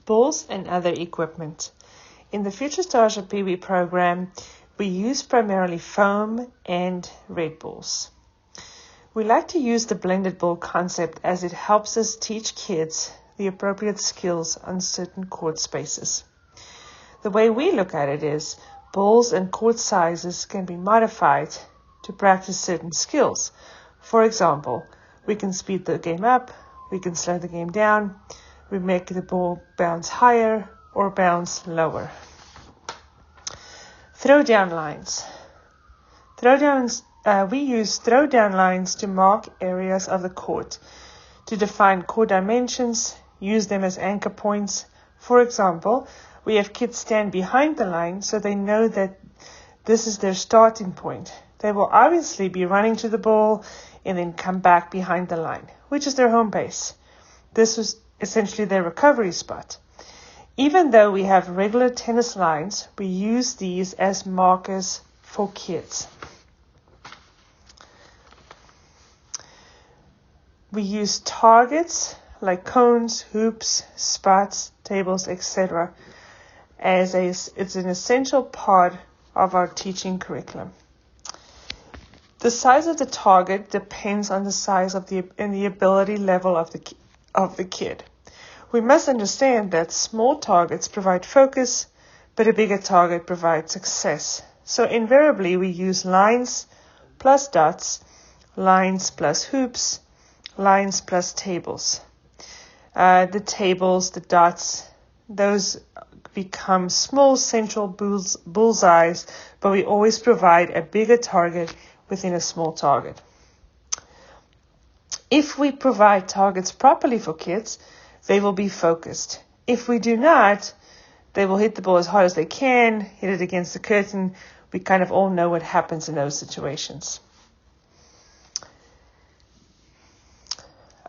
balls and other equipment. In the Future Starship Pee Wee program, we use primarily foam and red balls. We like to use the blended ball concept as it helps us teach kids the appropriate skills on certain court spaces. The way we look at it is balls and court sizes can be modified to practice certain skills. For example, we can speed the game up, we can slow the game down, we make the ball bounce higher or bounce lower. Throwdown lines. We use throwdown lines to mark areas of the court, to define court dimensions, use them as anchor points. For example, we have kids stand behind the line so they know that this is their starting point. They will obviously be running to the ball and then come back behind the line, which is their home base. This was essentially their recovery spot. Even though we have regular tennis lines, we use these as markers for kids. We use targets like cones, hoops, spots, tables, etc. It's an essential part of our teaching curriculum. The size of the target depends on the size of and the ability level of the kid. We must understand that small targets provide focus, but a bigger target provides success. So invariably we use lines plus dots, lines plus hoops, lines plus tables. The tables, the dots, those become small central bullseyes, but we always provide a bigger target within a small target. If we provide targets properly for kids, they will be focused. If we do not, they will hit the ball as hard as they can, hit it against the curtain. We kind of all know what happens in those situations.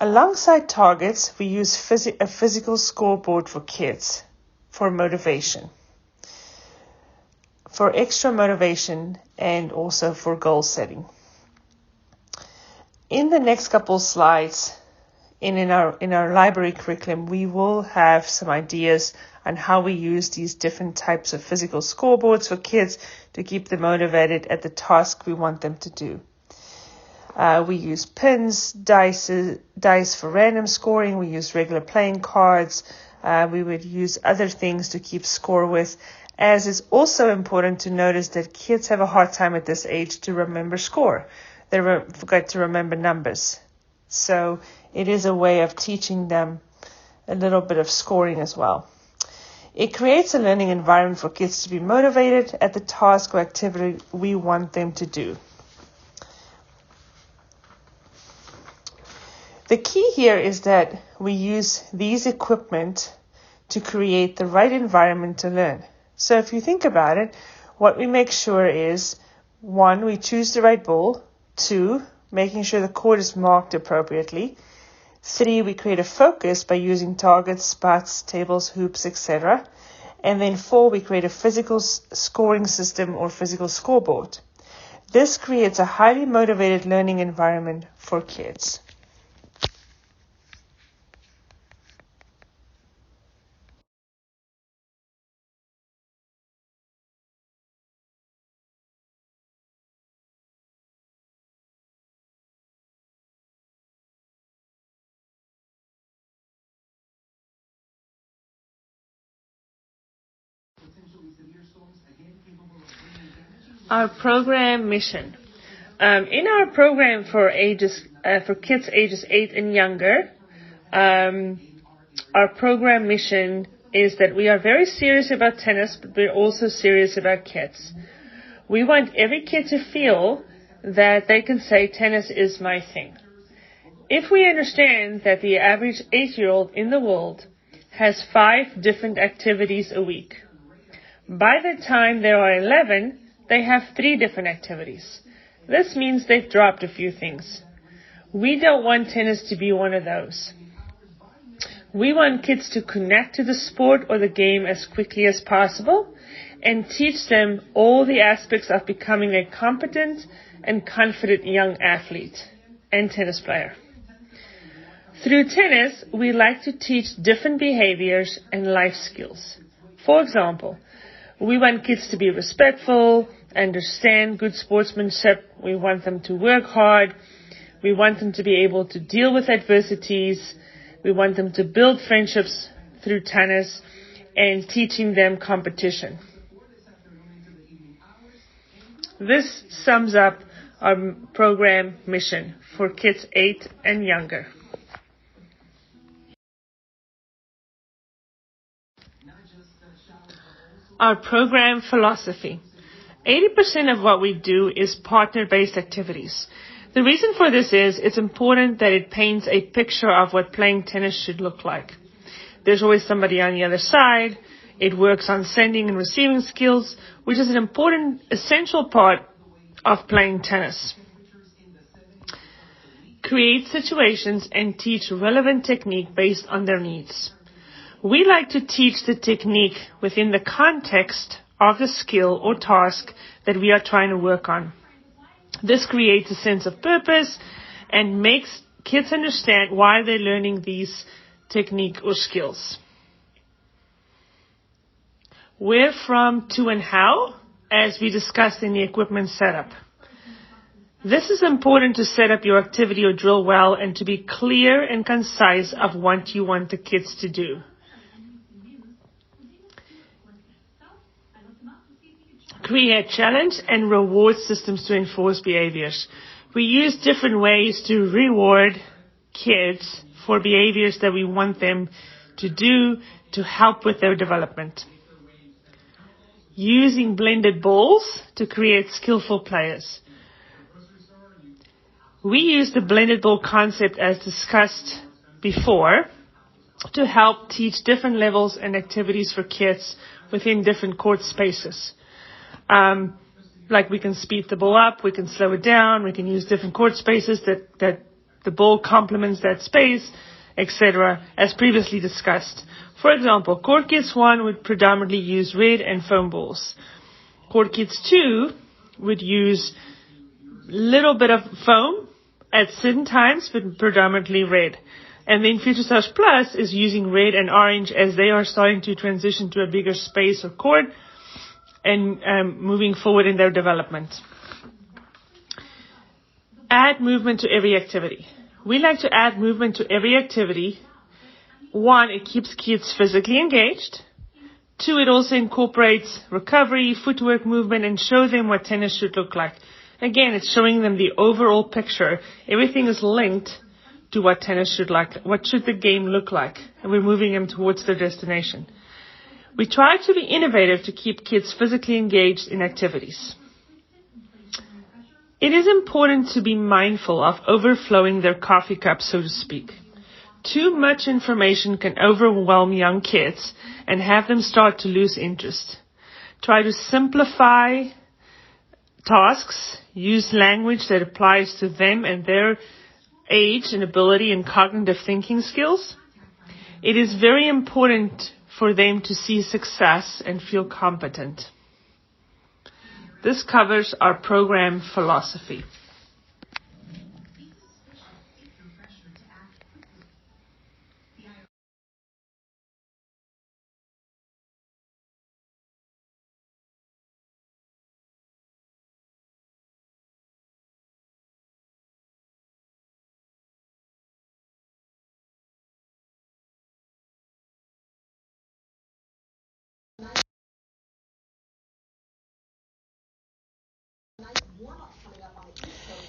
Alongside targets, we use a physical scoreboard for kids for motivation, for extra motivation, and also for goal setting. In the next couple slides, in our library curriculum, we will have some ideas on how we use these different types of physical scoreboards for kids to keep them motivated at the task we want them to do. We use pins, dice for random scoring. We use regular playing cards. We would use other things to keep score with, as it's also important to notice that kids have a hard time at this age to remember score. They forget to remember numbers. So it is a way of teaching them a little bit of scoring as well. It creates a learning environment for kids to be motivated at the task or activity we want them to do. The key here is that we use these equipment to create the right environment to learn. So if you think about it, what we make sure is, 1, we choose the right ball. 2, making sure the court is marked appropriately. 3, we create a focus by using targets, spots, tables, hoops, etc. And then 4, we create a physical scoring system or physical scoreboard. This creates a highly motivated learning environment for kids. Our program mission. In our program for kids ages 8 and younger, our program mission is that we are very serious about tennis, but we're also serious about kids. We want every kid to feel that they can say tennis is my thing. If we understand that the average 8-year-old in the world has 5 different activities a week, by the time they are 11, they have 3 different activities. This means they've dropped a few things. We don't want tennis to be one of those. We want kids to connect to the sport or the game as quickly as possible and teach them all the aspects of becoming a competent and confident young athlete and tennis player. Through tennis, we like to teach different behaviors and life skills. For example, we want kids to be respectful, understand good sportsmanship. We want them to work hard. We want them to be able to deal with adversities. We want them to build friendships through tennis and teaching them competition. This sums up our program mission for kids 8 and younger. Our program philosophy. 80% of what we do is partner-based activities. The reason for this is it's important that it paints a picture of what playing tennis should look like. There's always somebody on the other side. It works on sending and receiving skills, which is an important, essential part of playing tennis. Create situations and teach relevant technique based on their needs. We like to teach the technique within the context of the skill or task that we are trying to work on. This creates a sense of purpose and makes kids understand why they're learning these technique or skills. Where, from, to, and how, as we discussed in the equipment setup. This is important to set up your activity or drill well and to be clear and concise of what you want the kids to do. Create challenge and reward systems to enforce behaviors. We use different ways to reward kids for behaviors that we want them to do to help with their development. Using blended balls to create skillful players. We use the blended ball concept as discussed before to help teach different levels and activities for kids within different court spaces. Like we can speed the ball up, we can slow it down, we can use different court spaces that the ball complements that space, etc., as previously discussed. For example, Court Kids 1 would predominantly use red and foam balls. Court Kids 2 would use little bit of foam at certain times, but predominantly red. And then Future Stars Plus is using red and orange as they are starting to transition to a bigger space or court and moving forward in their development. Add movement to every activity. We like to add movement to every activity. 1, it keeps kids physically engaged. 2, it also incorporates recovery, footwork movement, and shows them what tennis should look like. Again, it's showing them the overall picture. Everything is linked to what tennis should like. What should the game look like? And we're moving them towards their destination. We try to be innovative to keep kids physically engaged in activities. It is important to be mindful of overflowing their coffee cup, so to speak. Too much information can overwhelm young kids and have them start to lose interest. Try to simplify tasks, use language that applies to them and their age and ability and cognitive thinking skills. It is very important for them to see success and feel competent. This covers our program philosophy.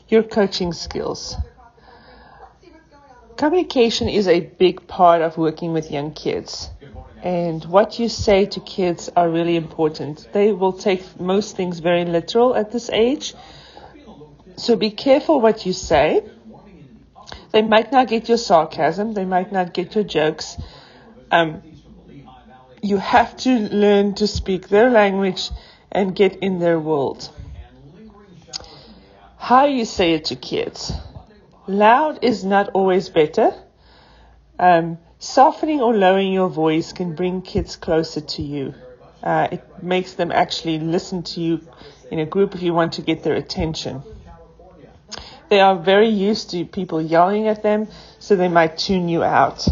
Your coaching skills. Communication is a big part of working with young kids. And what you say to kids are really important. They will take most things very literal at this age. So be careful what you say. They might not get your sarcasm. They might not get your jokes. You have to learn to speak their language and get in their world. How you say it to kids. Loud is not always better. Softening or lowering your voice can bring kids closer to you. It makes them actually listen to you in a group if you want to get their attention. They are very used to people yelling at them, so they might tune you out.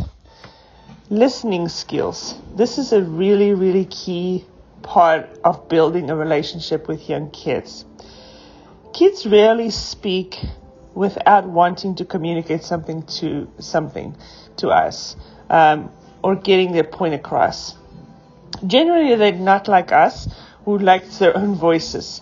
Listening skills. This is a really, really key part of building a relationship with young kids. Kids rarely speak without wanting to communicate something to us, or getting their point across. Generally, they're not like us, who likes their own voices.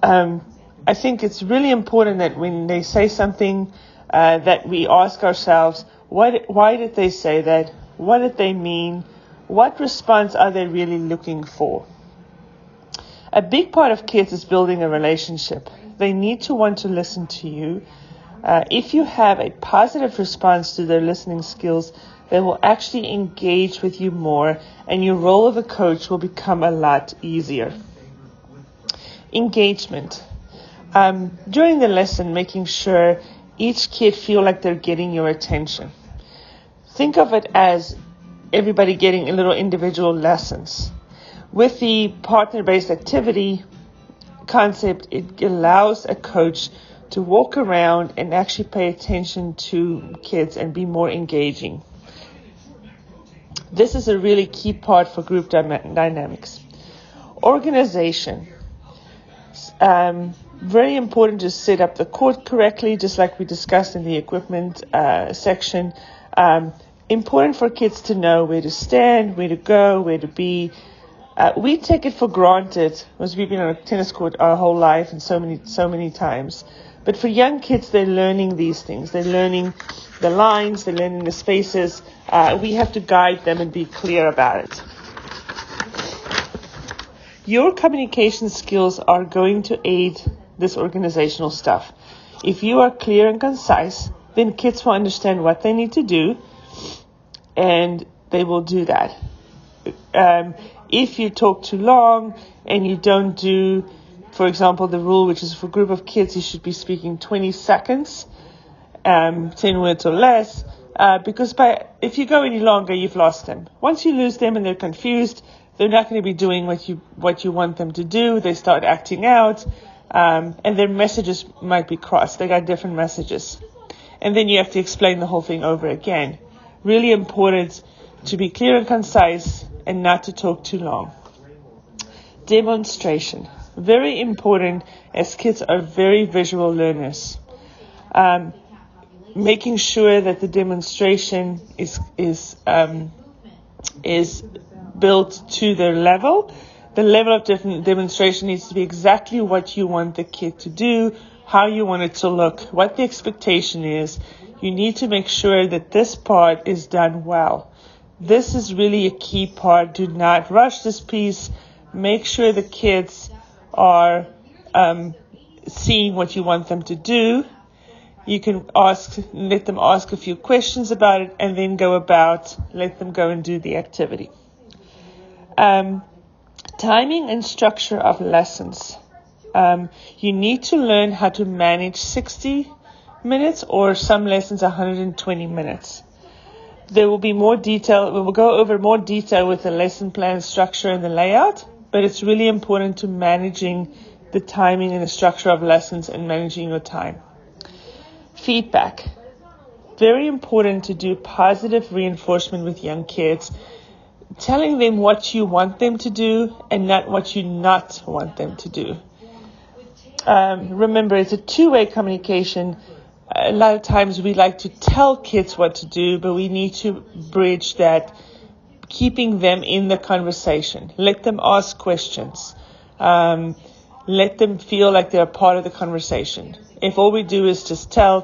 I think it's really important that when they say something, that we ask ourselves, why did they say that? What did they mean? What response are they really looking for? A big part of kids is building a relationship. They need to want to listen to you. If you have a positive response to their listening skills, they will actually engage with you more, and your role of a coach will become a lot easier. Engagement. During the lesson, making sure each kid feel like they're getting your attention. Think of it as everybody getting a little individual lessons. With the partner-based activity concept, it allows a coach to walk around and actually pay attention to kids and be more engaging. This is a really key part for group dynamics. Organization. Very important to set up the court correctly, just like we discussed in the equipment section. Important for kids to know where to stand, where to go, where to be. We take it for granted because we've been on a tennis court our whole life and so many times. But for young kids, they're learning these things. They're learning the lines, they're learning the spaces. We have to guide them and be clear about it. Your communication skills are going to aid this organizational stuff. If you are clear and concise, then kids will understand what they need to do, and they will do that. If you talk too long and you don't do, for example, the rule, which is for a group of kids, you should be speaking 20 seconds, 10 words or less, because if you go any longer, you've lost them. Once you lose them and they're confused, they're not going to be doing what you want them to do. They start acting out, and their messages might be crossed. They got different messages. And then you have to explain the whole thing over again. Really important to be clear and concise and not to talk too long. Demonstration. Very important, as kids are very visual learners. Making sure that the demonstration is built to their level. The level of demonstration needs to be exactly what you want the kid to do, how you want it to look, what the expectation is. You need to make sure that this part is done well. This is really a key part. Do not rush this piece. Make sure the kids are seeing what you want them to do. You can let them ask a few questions about it, and then let them go and do the activity. Timing and structure of lessons. You need to learn how to manage 60 minutes or some lessons 120 minutes. There will be more detail. We will go over more detail with the lesson plan structure and the layout, but it's really important to managing the timing and the structure of lessons and managing your time. Feedback. Very important to do positive reinforcement with young kids, telling them what you want them to do and not what you not want them to do. Remember, it's a two-way communication. A lot of times we like to tell kids what to do, but we need to bridge that, keeping them in the conversation. Let them ask questions. Let them feel like they're part of the conversation. If all we do is just tell,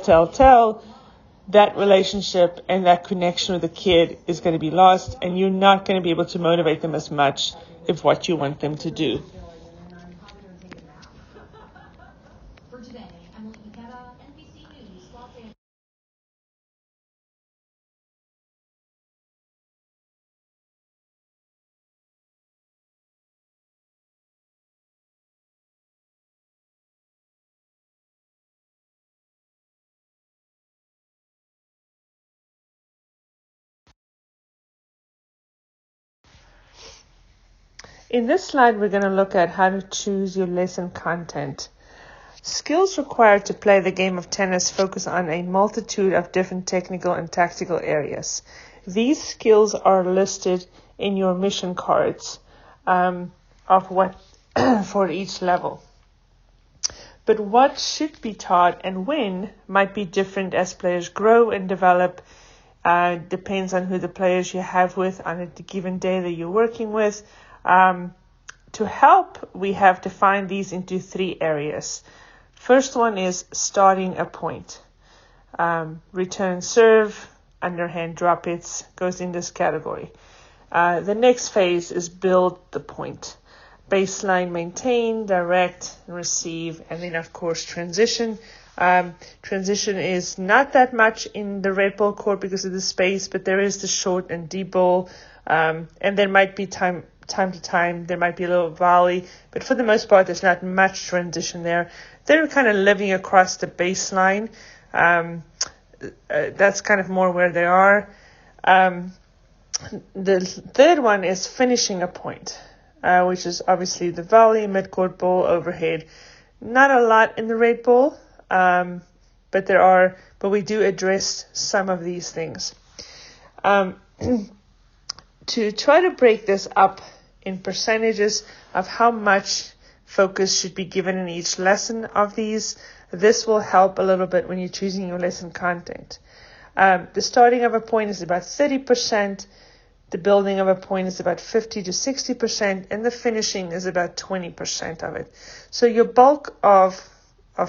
that relationship and that connection with the kid is going to be lost, and you're not going to be able to motivate them as much if what you want them to do. In this slide, we're going to look at how to choose your lesson content. Skills required to play the game of tennis focus on a multitude of different technical and tactical areas. These skills are listed in your mission cards of what for each level. But what should be taught and when might be different as players grow and develop. Depends on who the players you have with on a given day that you're working with. To help, we have defined these into 3 areas. First one is starting a point. Return serve, underhand drop hits goes in this category. The next phase is build the point. Baseline, maintain, direct, receive, and then of course transition. Transition is not that much in the red ball court because of the space, but there is the short and deep ball, and there might be time to time, there might be a little volley, but for the most part, there's not much transition there. They're kind of living across the baseline. That's kind of more where they are. The third one is finishing a point, which is obviously the volley, mid-court ball, overhead. Not a lot in the red ball, but we do address some of these things. To try to break this up in percentages of how much focus should be given in each lesson of these, this will help a little bit when you're choosing your lesson content. The starting of a point is about 30%, the building of a point is about 50 to 60%, and the finishing is about 20% of it. So your bulk of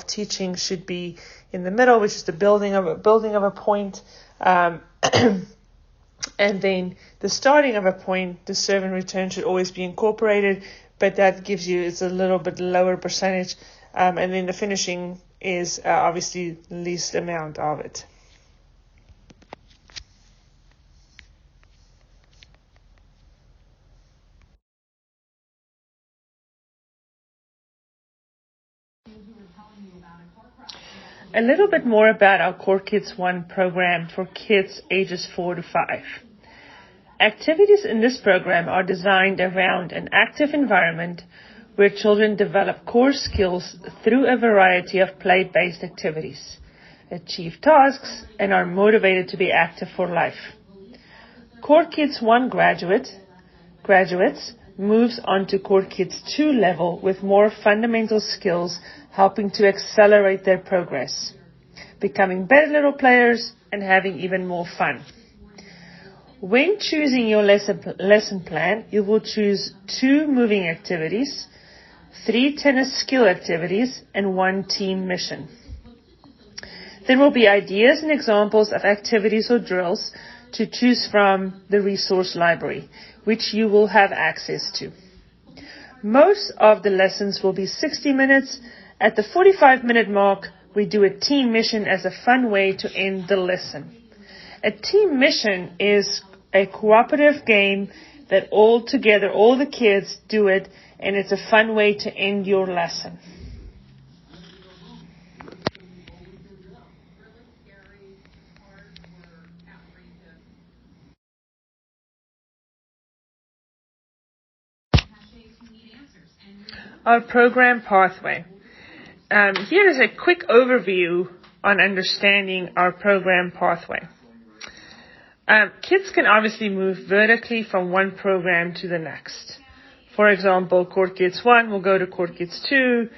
teaching should be in the middle, which is the building of a point, and then the starting of a point, the serve and return should always be incorporated, but that gives you, it's a little bit lower percentage, and then the finishing is obviously the least amount of it. A little bit more about our Core Kids 1 program for kids ages 4 to 5. Activities in this program are designed around an active environment where children develop core skills through a variety of play-based activities, achieve tasks, and are motivated to be active for life. Core Kids 1 graduates moves on to Core Kids 2 level with more fundamental skills helping to accelerate their progress, becoming better little players and having even more fun. When choosing your lesson plan, you will choose 2 moving activities, 3 tennis skill activities, and 1 team mission. There will be ideas and examples of activities or drills to choose from the resource library, which you will have access to. Most of the lessons will be 60 minutes. At the 45-minute mark, we do a team mission as a fun way to end the lesson. A team mission is a cooperative game that all the kids do it, and it's a fun way to end your lesson. Our program pathway. Here is a quick overview on understanding our program pathway. Kids can obviously move vertically from one program to the next. For example, Core Kids 1 will go to Core Kids 2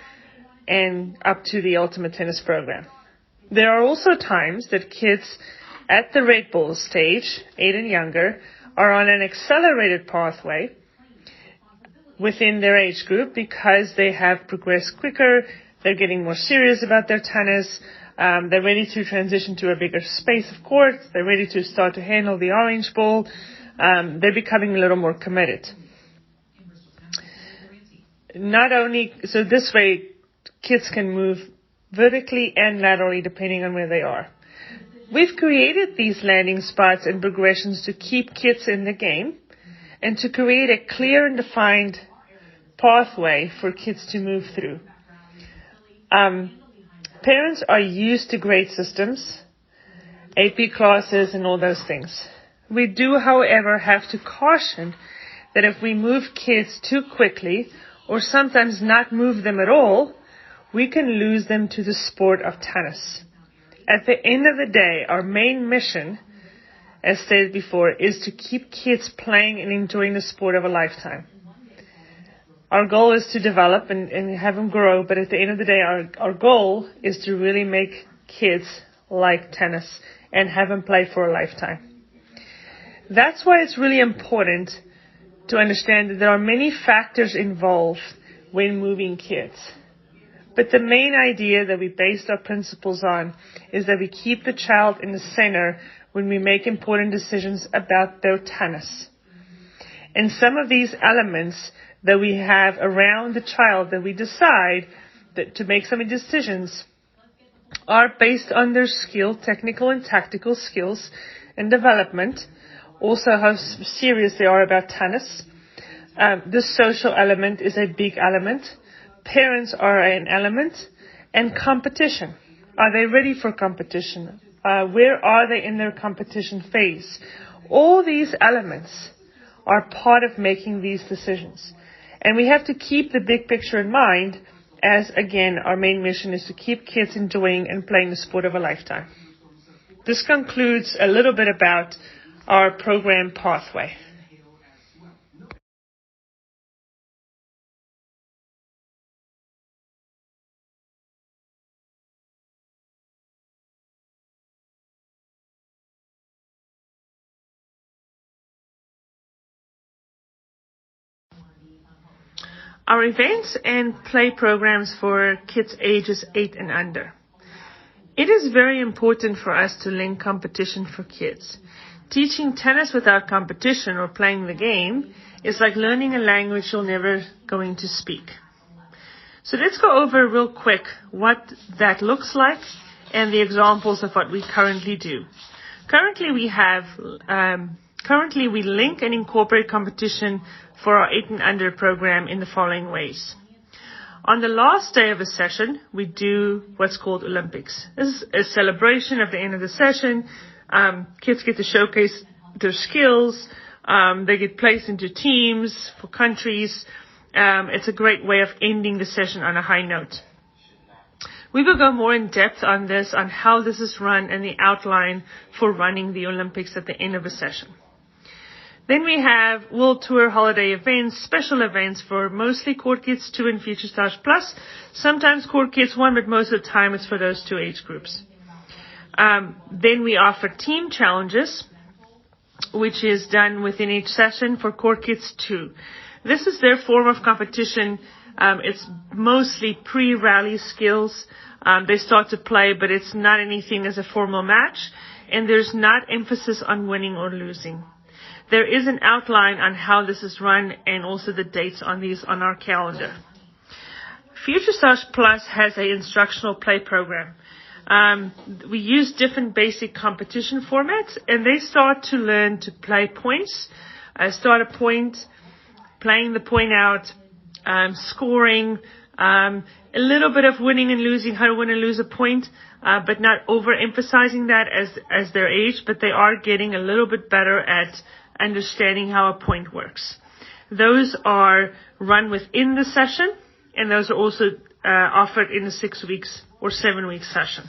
and up to the Ultimate Tennis program. There are also times that kids at the red ball stage, 8 and younger, are on an accelerated pathway within their age group because they have progressed quicker, they're getting more serious about their tennis, they're ready to transition to a bigger space of court, they're ready to start to handle the orange ball, they're becoming a little more committed. So this way, kids can move vertically and laterally depending on where they are. We've created these landing spots and progressions to keep kids in the game and to create a clear and defined pathway for kids to move through. Parents are used to grade systems, AP classes, and all those things. We do, however, have to caution that if we move kids too quickly or sometimes not move them at all, we can lose them to the sport of tennis. At the end of the day, our main mission, as stated before, is to keep kids playing and enjoying the sport of a lifetime. Our goal is to develop and have them grow, but at the end of the day, our goal is to really make kids like tennis and have them play for a lifetime. That's why it's really important to understand that there are many factors involved when moving kids. But the main idea that we based our principles on is that we keep the child in the center when we make important decisions about their tennis. And some of these elements that we have around the child that we decide that to make some decisions are based on their skill, technical and tactical skills and development, also how serious they are about tennis. The social element is a big element. Parents are an element. And competition. Are they ready for competition? Where are they in their competition phase? All these elements are part of making these decisions. And we have to keep the big picture in mind as, again, our main mission is to keep kids enjoying and playing the sport of a lifetime. This concludes a little bit about our program pathway. Our events and play programs for kids ages 8 and under. It is very important for us to link competition for kids. Teaching tennis without competition or playing the game is like learning a language you're never going to speak. So let's go over real quick what that looks like and the examples of what we currently do. Currently we link and incorporate competition for our 8 and under program in the following ways. On the last day of a session, we do what's called Olympics. This is a celebration of the end of the session. Kids get to showcase their skills. They get placed into teams for countries. It's a great way of ending the session on a high note. We will go more in depth on this, on how this is run and the outline for running the Olympics at the end of a session. Then we have World Tour holiday events, special events for mostly Court Kids 2 and Future Stars Plus. Sometimes Court Kids 1, but most of the time it's for those two age groups. Then we offer team challenges, which is done within each session for Court Kids 2. This is their form of competition. It's mostly pre-rally skills. They start to play, but it's not anything as a formal match, and there's not emphasis on winning or losing. There is an outline on how this is run and also the dates on these on our calendar. Future Stars Plus has an instructional play program. We use different basic competition formats, and they start to learn to play points, start a point, playing the point out, scoring, a little bit of winning and losing, how to win and lose a point, but not overemphasizing that as their age, but they are getting a little bit better at understanding how a point works. Those are run within the session, and those are also offered in the 6 weeks or 7 week session.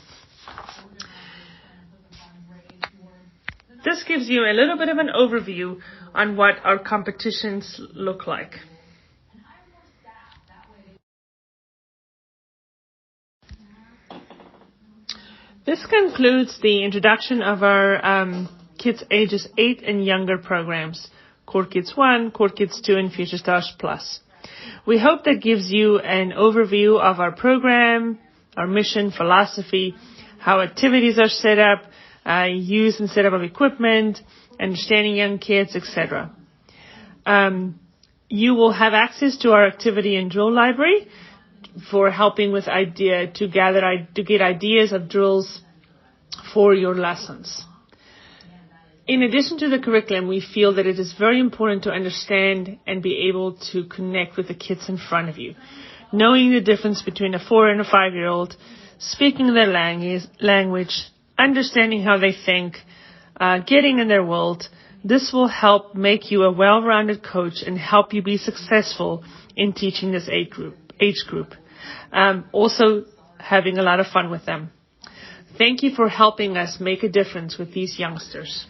This gives you a little bit of an overview on what our competitions look like. This concludes the introduction of our kids ages 8 and younger programs, Court Kids 1, Court Kids 2, and Future Stars Plus. We hope that gives you an overview of our program, our mission, philosophy, how activities are set up, use and setup of equipment, understanding young kids, etc. You will have access to our activity and drill library for helping with to get ideas of drills for your lessons. In addition to the curriculum, we feel that it is very important to understand and be able to connect with the kids in front of you. Knowing the difference between a 4 and a 5-year-old, speaking their language, understanding how they think, getting in their world, this will help make you a well-rounded coach and help you be successful in teaching this age group. Also having a lot of fun with them. Thank you for helping us make a difference with these youngsters.